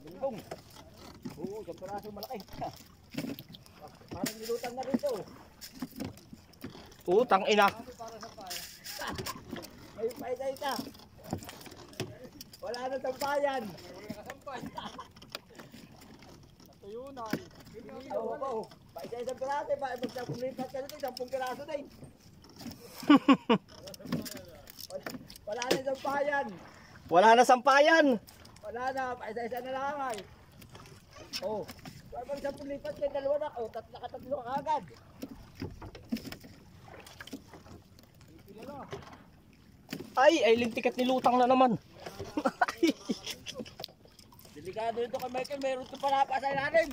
Bumbong. Oo, isang piraso malaki. Parang nilutan na rin ito. Utang ina. May paita-ita. Wala na sampayan. Natuyunan. Oo. Paisa-isang piraso. Pag pumipat ka nito, 10 piraso din. Wala na sampayan. Wala na sampayan. Wala na. Paisa-isa na lang ay. Oo. Pag 10 lipat ka, 2 na. O, tatlo ka agad. Ay, lintikat nilutang na naman. Delikado ito kay Michael, mayroon ito palapa sa ilalim.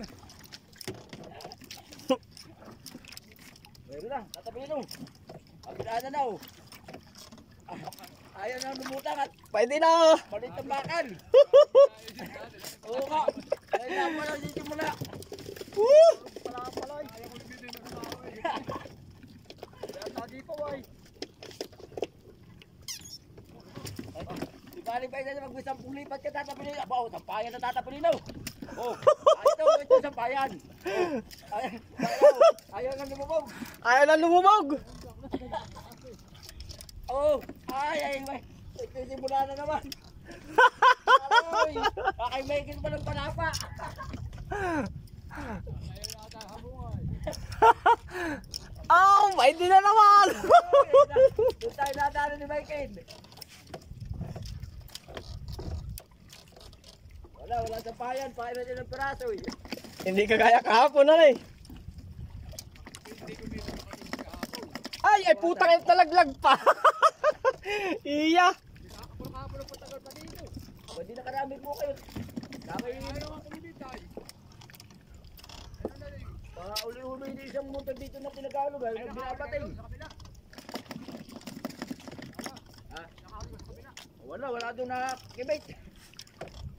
Mayroon na, tatapiin mo. Kapilaan na na o. Ayaw na lumutang at Pwede na. malit ang bakal. Oo nga. Ayaw na pala, dito mo na. Pala. Ayaw ko libidin ng tao eh. Kaya tagi pa why? Di ba isa na mag-10 lipat ka tatapilin? Aba o, sampayan na tatapilin o. Oh, ito sampayan. Ayaw na lumubog. Ayaw na lumubog. Oh, ay. Ito simula na naman. Ay, kay Michael pa ng panapa. Oh, pwede na naman. Doon tayo nadalo ni Michael. Wala sampayan. Pakin na din ng piraso eh. Hindi kagaya kahapon na eh. Ay, putang ina, talaglag pa. Iya. Kahapon ang patagal pa dito. Hindi na karami po kayo. Damay Ayaw ang kumibitay. uli-uli hindi isang motor dito na pinagalo ba? Yung binabatay. Sa kabila. Ha? Wala doon na kibit.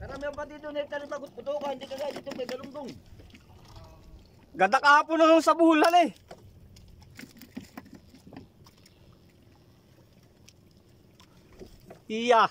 Karamihan pa dito na italim pagputukan. Hindi kagaya dito may galunggong. Ganda kahapon na sa bulan eh. Iya.